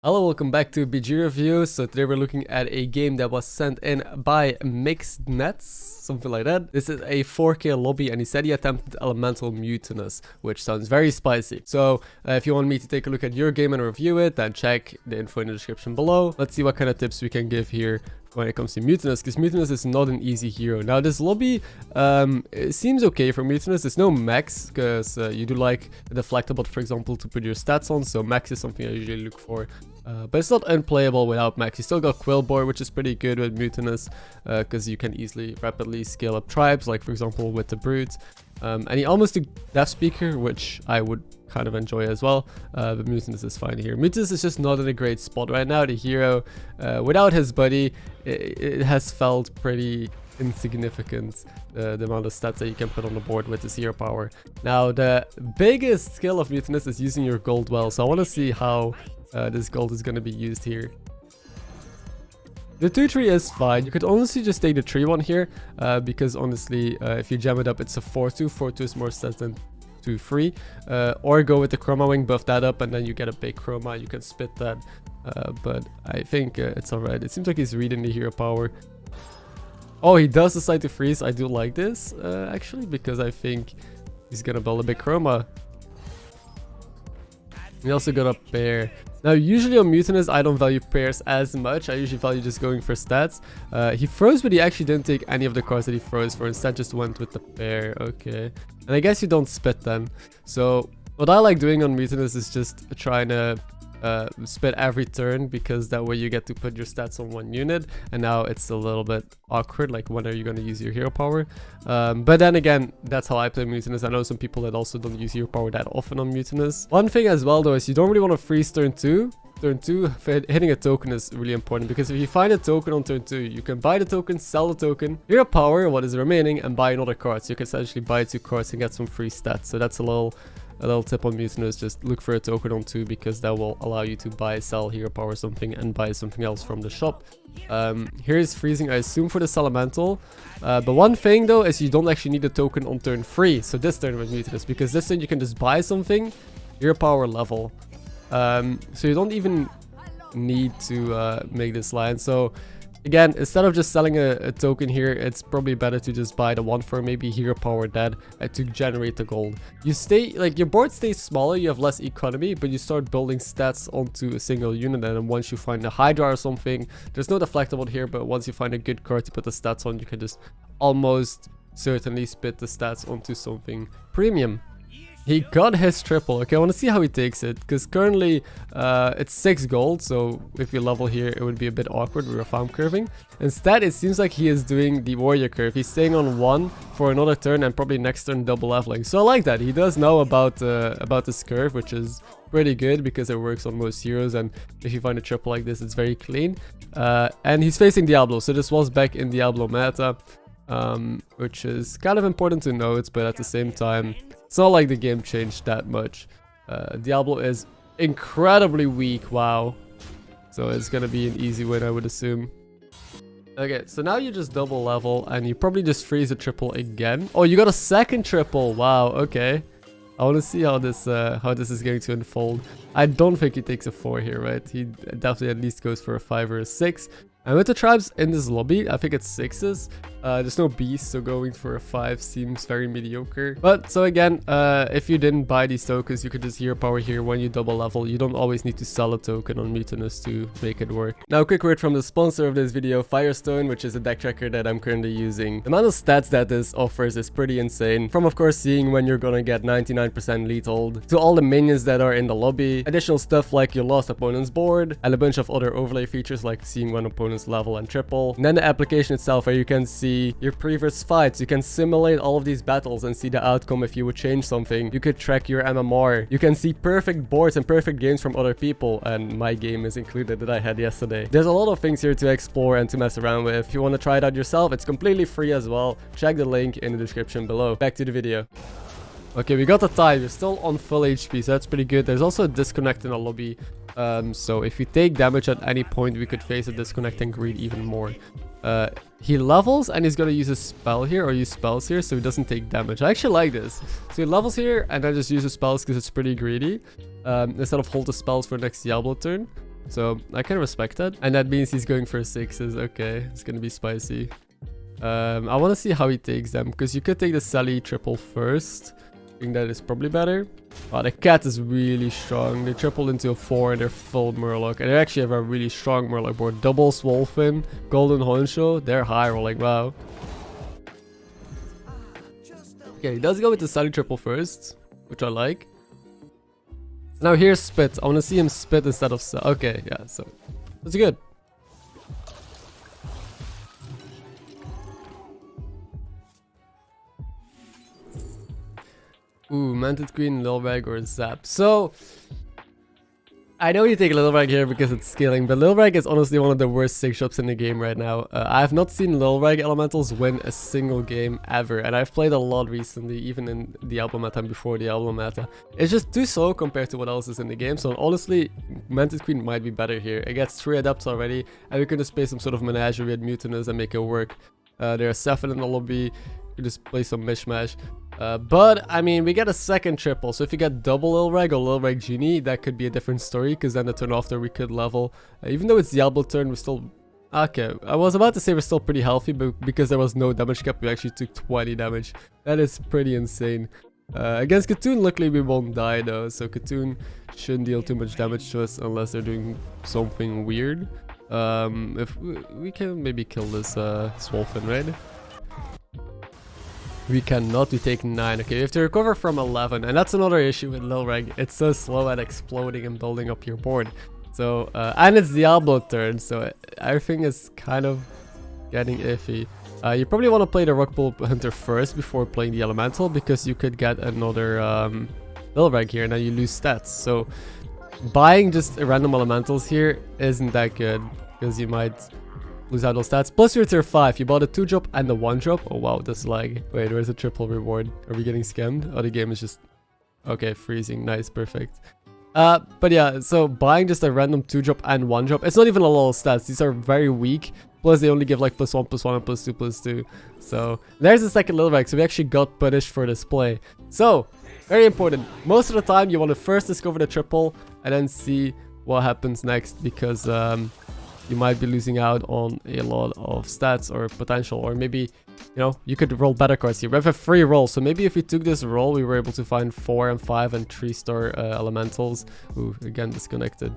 Hello, welcome back to BG Review. So today we're looking at a game that was sent in by Mixed Nets, something like that. This is a 4K lobby and he said he attempted elemental mutanus, which sounds very spicy. So if you want me to take a look at your game and review it, then check the info in the description below. Let's see what kind of tips we can give here when it comes to mutanus, because mutanus is not an easy hero. Now this lobby it seems okay for mutanus. There's no max, because you do like the deflectable, for example, to put your stats on, so max is something I usually look for. But it's not unplayable without max. You still got Quillboard, which is pretty good with mutanus, because you can easily rapidly scale up tribes, like for example with the Brute. And he almost took Death Speaker, which I would kind of enjoy as well, but mutanus is fine here. Mutanus is just not in a great spot right now. The hero, without his buddy, it has felt pretty insignificant, the amount of stats that you can put on the board with his hero power. Now the biggest skill of mutanus is using your gold well, so I want to see how this gold is going to be used here. The 2-3 is fine. You could honestly just take the 3-1 here, because honestly, if you jam it up, it's a 4-2. 4-2 is more stats than 2-3. Or go with the Chroma Wing, buff that up, and then you get a big Chroma. You can spit that. But I think it's alright. It seems like he's reading the hero power. Oh, he does decide to freeze. I do like this, actually, because I think he's going to build a big Chroma. We also got a pair. Now, usually on mutanus, I don't value pairs as much. I usually value just going for stats. He froze, but he actually didn't take any of the cards that he froze for. Instead, just went with the pair. Okay. And I guess you don't spit then. So, what I like doing on mutanus is just trying to spit every turn, because that way you get to put your stats on one unit. And now it's a little bit awkward, like when are you going to use your hero power? But then again, that's how I play mutanus. I know some people that also don't use hero power that often on mutanus. One thing as well though is you don't really want to freeze turn 2. Turn 2, hitting a token is really important, because if you find a token on turn 2, you can buy the token, sell the token, hero power, what is remaining, and buy another card. So you can essentially buy 2 cards and get some free stats. So that's a little tip on mutanus. Just look for a token on 2, because that will allow you to buy, sell hero power something, and buy something else from the shop. Here's freezing, I assume, for this elemental. But one thing though is you don't actually need a token on turn 3. So this turn with mutanus, because this turn you can just buy something, hero power level. So you don't even need to make this line. So again, instead of just selling a token here, it's probably better to just buy the one for maybe hero power dead to generate the gold. You stay, like, your board stays smaller, you have less economy, but you start building stats onto a single unit. And then once you find a Hydra or something, there's no deflectable here, but once you find a good card to put the stats on, you can just almost certainly spit the stats onto something premium. He got his triple. Okay, I want to see how he takes it, because currently it's 6 gold, so if you level here it would be a bit awkward. We were farm curving. Instead, it seems like he is doing the warrior curve. He's staying on 1 for another turn, and probably next turn double leveling. So I like that. He does know about this curve, which is pretty good, because it works on most heroes, and if you find a triple like this, it's very clean. And he's facing Diablo, so this was back in Diablo meta, which is kind of important to note, but at the same time, it's not like the game changed that much. Diablo is incredibly weak, wow. So it's gonna be an easy win, I would assume. Okay, so now you just double level, and you probably just freeze a triple again. Oh, you got a second triple, wow, okay. I want to see how this is going to unfold. I don't think he takes a 4 here, right? He definitely at least goes for a 5 or a 6. And with the tribes in this lobby, I think it's 6s. There's no beast, so going for a 5 seems very mediocre. But so again, if you didn't buy these tokens, you could just hero power here when you double level. You don't always need to sell a token on mutanus to make it work. Now, a quick word from the sponsor of this video, Firestone, which is a deck tracker that I'm currently using. The amount of stats that this offers is pretty insane. From, of course, seeing when you're gonna get 99% lead hold, to all the minions that are in the lobby, additional stuff like your lost opponent's board, and a bunch of other overlay features like seeing when opponents level and triple. And then the application itself, where you can see your previous fights. You can simulate all of these battles and see the outcome if you would change something. You could track your MMR. You can see perfect boards and perfect games from other people, and my game is included that I had yesterday. There's a lot of things here to explore and to mess around with. If you want to try it out yourself, it's completely free as well. Check the link in the description below. Back to the video. Okay, we got the tie. We're still on full HP, so that's pretty good. There's also a disconnect in the lobby. So if we take damage at any point, we could face a disconnect and greed even more. He levels and he's gonna use a spell here, or use spells here, so he doesn't take damage. I actually like this. So he levels here and then just uses spells because it's pretty greedy. Instead of hold the spells for next Diablo turn. So I can respect that. And that means he's going for 6s. Okay, it's gonna be spicy. I want to see how he takes them, because you could take the Sally triple first. I think that is probably better. Oh, the cat is really strong. They tripled into a 4 and they're full Murloc. And they actually have a really strong Murloc board. Double Swolfin, Golden Honcho. They're high rolling. Wow. Okay, he does go with the Sally triple first, which I like. Now here's Spit. I want to see him spit instead of... Okay, yeah, so that's good. Ooh, Manted Queen, Lil Rag, or Zap. So, I know you take Lil Rag here because it's scaling, but Lil Rag is honestly one of the worst 6-drops in the game right now. I have not seen Lil Rag elementals win a single game ever, and I've played a lot recently, even in the Diablo meta and before the Diablo meta. It's just too slow compared to what else is in the game, so honestly, Manted Queen might be better here. It gets 3 adepts already, and we can just play some sort of menagerie with mutanus and make it work. There are 7 in the lobby, you can just play some mishmash. But, I mean, we get a second triple, so if you get double Lil Rag or Lil Rag Genie, that could be a different story, because then the turn after we could level. Even though it's Diablo turn, we're still... Okay, I was about to say we're still pretty healthy, but because there was no damage cap, we actually took 20 damage. That is pretty insane. Against Katoon, luckily we won't die though, so Katoon shouldn't deal too much damage to us unless they're doing something weird. If we can maybe kill this Swolfin, right? We cannot, we take 9. Okay, we have to recover from 11, and that's another issue with Lil Rag. It's so slow at exploding and building up your board. So, and it's Diablo turn, so everything is kind of getting iffy. You probably want to play the Rockpool Hunter first before playing the Elemental, because you could get another Lil Rag here, and then you lose stats. So, buying just random Elementals here isn't that good, because you might lose out those stats. Plus you're tier 5. You bought a 2-drop and a 1-drop. Oh wow, this lag. Wait, where's the triple reward? Are we getting scammed? Oh, the game is just... Okay, freezing. Nice, perfect. But yeah, so buying just a random 2-drop and 1-drop. It's not even a lot of stats. These are very weak. Plus they only give like +1, +1, and +2, +2. So there's the second Lil Rag. So we actually got punished for this play. So, very important. Most of the time you want to first discover the triple and then see what happens next, because you might be losing out on a lot of stats or potential, or maybe, you know, you could roll better cards here. We have a free roll, so maybe if we took this roll, we were able to find 4 and 5 and 3-star elementals. Ooh, again disconnected.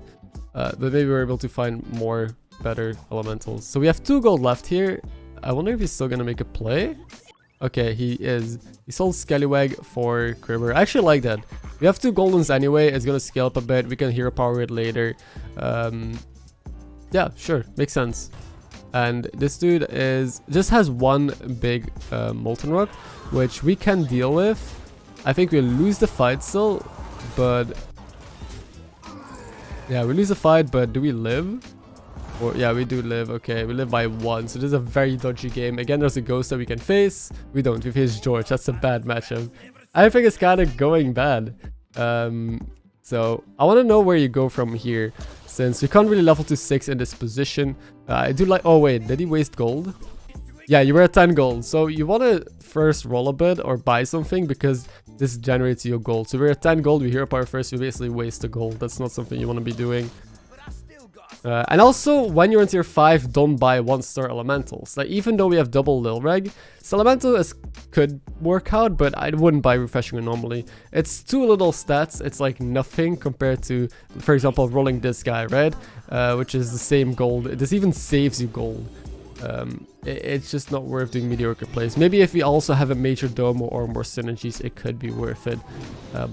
But maybe we're able to find more better elementals. So we have 2 gold left here. I wonder if he's still gonna make a play. Okay, he is. He sold Scallywag for Kripparrian. I actually like that. We have 2 goldens anyway. It's gonna scale up a bit. We can hero power it later. Yeah, sure, makes sense. And this dude just has 1 big Molten Rock, which we can deal with. I think we'll lose the fight still, but... Yeah, we lose the fight, but do we live? Or, yeah, we do live. Okay, we live by 1, so this is a very dodgy game. Again, there's a ghost that we can face. We don't, we face George. That's a bad matchup. I think it's kind of going bad. So, I want to know where you go from here, since we can't really level to 6 in this position. I do like... Oh wait, did he waste gold? Yeah, you were at 10 gold. So you want to first roll a bit or buy something, because this generates your gold. So we're at 10 gold, we hero power first, you basically waste the gold. That's not something you want to be doing. And also, when you're in tier 5, don't buy 1-star elementals. Like, even though we have double Lil Rag, this elemental could work out, but I wouldn't buy Refreshing Anomaly. It's too little stats. It's like nothing compared to, for example, rolling this guy, right? Which is the same gold. This even saves you gold. It's just not worth doing mediocre plays. Maybe if we also have a major domo or more synergies, it could be worth it,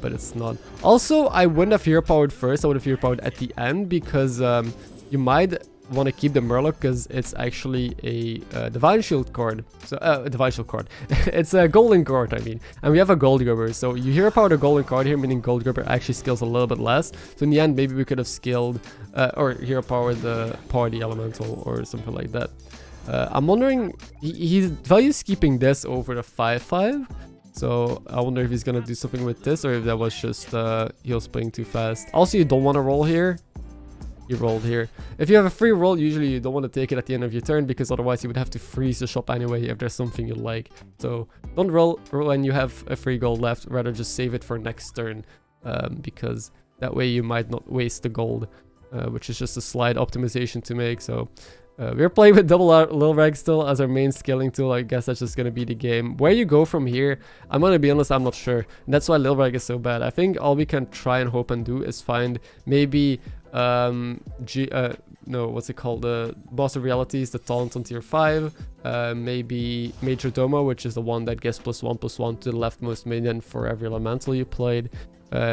but it's not. Also, I wouldn't have hero powered first. I would have hero powered at the end, because you might want to keep the Murloc, because it's actually a Divine Shield card. So, Divine Shield card. It's a Golden card, I mean. And we have a Gold Grubber. So you hero power the Golden card here, meaning Gold Grubber actually scales a little bit less. So in the end, maybe we could have scaled, or hero powered the Party Elemental or something like that. I'm wondering, he values keeping this over the 5/5. So I wonder if he's gonna do something with this, or if that was just he was playing too fast. Also, you don't want to roll here. He rolled here. If you have a free roll, usually you don't want to take it at the end of your turn, because otherwise you would have to freeze the shop anyway if there's something you like. So don't roll when you have a free gold left, rather just save it for next turn, because that way you might not waste the gold. which is just a slight optimization to make. So we're playing with double Lil Reg still as our main scaling tool. I guess that's just going to be the game. Where you go from here, I'm going to be honest, I'm not sure. And that's why Lil Reg is so bad. I think all we can try and hope and do is find maybe no, what's it called, the Boss of Realities, the taunt on tier 5, maybe Major Domo, which is the one that gives +1/+1 to the leftmost minion for every elemental you played.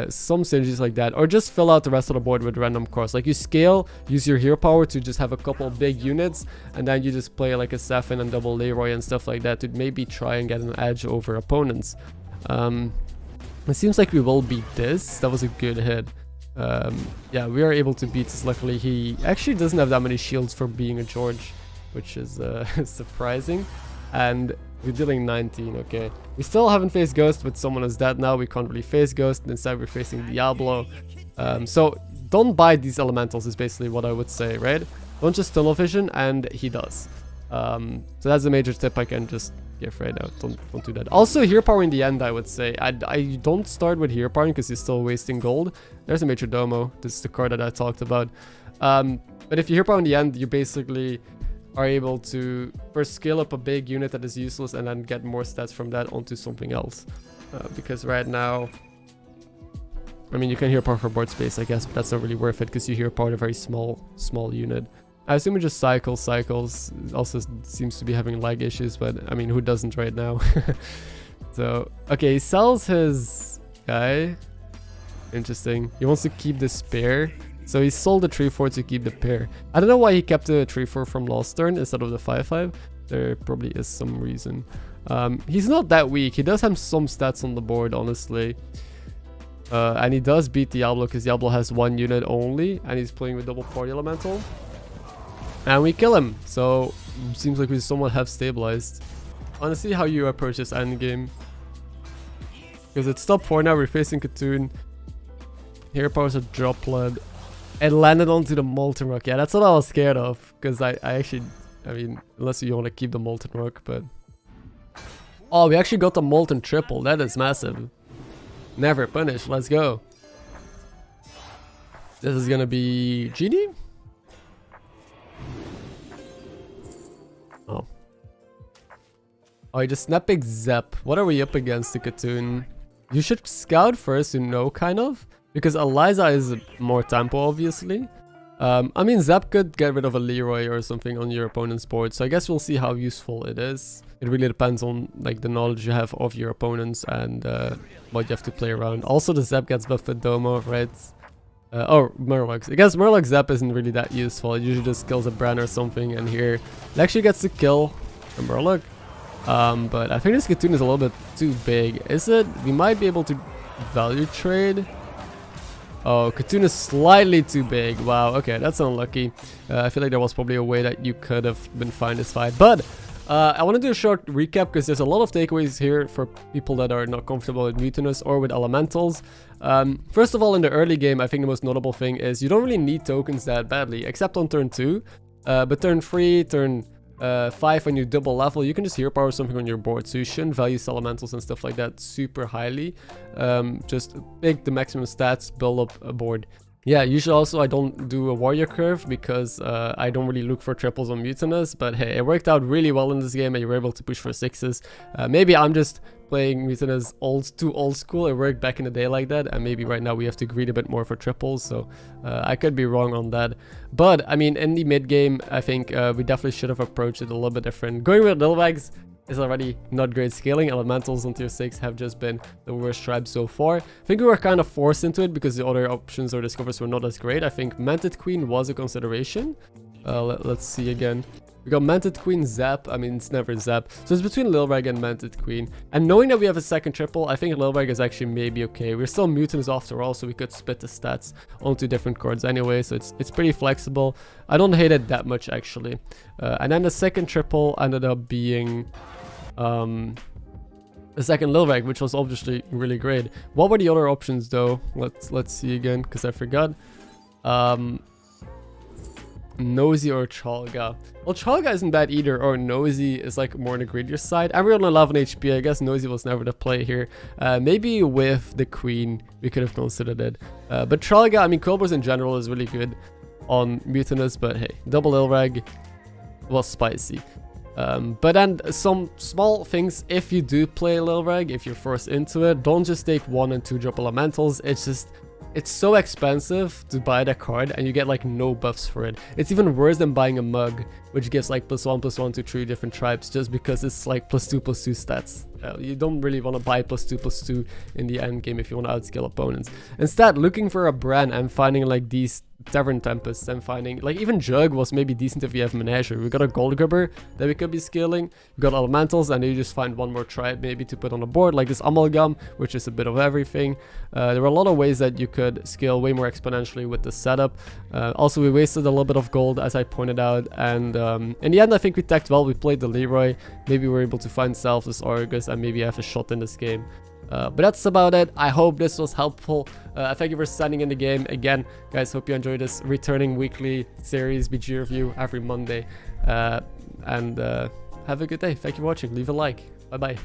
Some synergies like that, or just fill out the rest of the board with random cards. Like you scale, use your hero power to just have a couple big units, and then you just play like a Safin and double Leroy and stuff like that to maybe try and get an edge over opponents. It seems like we will beat this. That was a good hit. Yeah, we are able to beat this. Luckily, he actually doesn't have that many shields for being a George, which is surprising. And we're dealing 19, okay. We still haven't faced Ghost, but someone is dead now. We can't really face Ghost, and instead we're facing Diablo. So don't buy these elementals is basically what I would say, right? Don't just tunnel vision, and he does. So that's a major tip I can just give right now. Don't do that. Also, hero power in the end, I would say. I don't start with hero power because you're still wasting gold. There's a Major Domo. This is the card that I talked about. But if you hero power in the end, you basically are able to first scale up a big unit that is useless and then get more stats from that onto something else. Because right now, I mean, you can hero power for board space, I guess, but that's not really worth it because you hero power a very small unit. I assume it just cycles. Also seems to be having lag issues, but I mean, who doesn't right now? So, okay, he sells his guy. Interesting. He wants to keep the spare. So he sold the 3/4 to keep the pair. I don't know why he kept the 3/4 from last turn instead of the 5/5. There probably is some reason. He's not that weak. He does have some stats on the board, honestly. And he does beat Diablo because Diablo has one unit only. And he's playing with double party elemental. And we kill him. So seems like we somewhat have stabilized. Honestly, how you approach this endgame. Because it's top 4 now. We're facing Katoon. Hero power's a droplet. It landed onto the Molten Rock. Yeah, that's what I was scared of. Because I actually, I mean, unless you want to keep the Molten Rock, but... Oh, we actually got the Molten Triple. That is massive. Never punish. Let's go. This is gonna be Genie? Oh. Oh, he just snap-picked Zep. What are we up against, the Katoon? You should scout first to know, kind of. Because Eliza is more tempo, obviously. I mean, Zep could get rid of a Leroy or something on your opponent's board. So I guess we'll see how useful it is. It really depends on like the knowledge you have of your opponents and what you have to play around. Also, the Zep gets buffed with Domo, right? Oh, Murlocs. I guess Murloc Zep isn't really that useful. It usually just kills a Bran or something. And here, it actually gets to kill a Murloc. But I think this Katoon is a little bit too big. Is it? We might be able to value trade. Oh, Katoon is slightly too big. Wow, okay, that's unlucky. I feel like there was probably a way that you could have been fine this fight. But I want to do a short recap because there's a lot of takeaways here for people that are not comfortable with Mutanus or with Elementals. First of all, in the early game, I think the most notable thing is you don't really need tokens that badly, except on turn 2. But turn 3, turn 5, when you double level, you can just hero power something on your board. So you shouldn't value elementals and stuff like that super highly. Just pick the maximum stats, build up a board. Yeah, usually also I don't do a warrior curve because I don't really look for triples on Mutanus. But hey, it worked out really well in this game and you were able to push for 6s. Maybe I'm just playing Mutanus too old school. It worked back in the day like that, and maybe right now we have to greed a bit more for triples, so I could be wrong on that. But I mean, in the mid game, I think we definitely should have approached it a little bit different. Going with Lilwags is already not great scaling. Elementals on tier 6 have just been the worst tribe so far. I think we were kind of forced into it because the other options or discovers were not as great. I think Manted Queen was a consideration. Let's see again. We got Manted Queen, Zap. I mean, it's never Zap. So it's between Lilwag and Manted Queen. And knowing that we have a second triple, I think Lilwag is actually maybe okay. We're still mutants after all, so we could split the stats onto different cards anyway. So it's pretty flexible. I don't hate it that much, actually. And then the second triple ended up being the second Lilwag, which was obviously really great. What were the other options, though? Let's see again, because I forgot. Nosy or Chalga. Well, Chalga isn't bad either, or Nosy is like more on the greedier side. And we're on 11 HP. I guess Nosy was never the play here. Maybe with the Queen, we could have considered it. But Chalga, I mean, Coldbars in general is really good. on Mutanus, but hey, double Ilreg was spicy. But then some small things, if you do play Lilreg, if you're forced into it, don't just take 1 and 2 drop elementals. It's so expensive to buy that card, and you get like no buffs for it. It's even worse than buying a mug, which gives like +1/+1 to 3 different tribes, just because it's like +2/+2 stats. You don't really want to buy +2/+2 in the end game if you want to outskill opponents. Instead, looking for a brand and finding like these Tavern Tempests and finding like even Jug was maybe decent if you have Menagerie. We got a Gold Grubber that we could be scaling. We got Elementals, and then you just find one more tribe maybe to put on the board, like this Amalgam, which is a bit of everything. There were a lot of ways that you could scale way more exponentially with the setup. Also, we wasted a little bit of gold, as I pointed out, and in the end I think we teched well. We played the Leroy, maybe we were able to find Selfless Argus and maybe have a shot in this game. But that's about it. I hope this was helpful. Thank you for standing in the game. Again, guys, hope you enjoyed this returning weekly series BG review every Monday. And have a good day. Thank you for watching. Leave a like. Bye bye.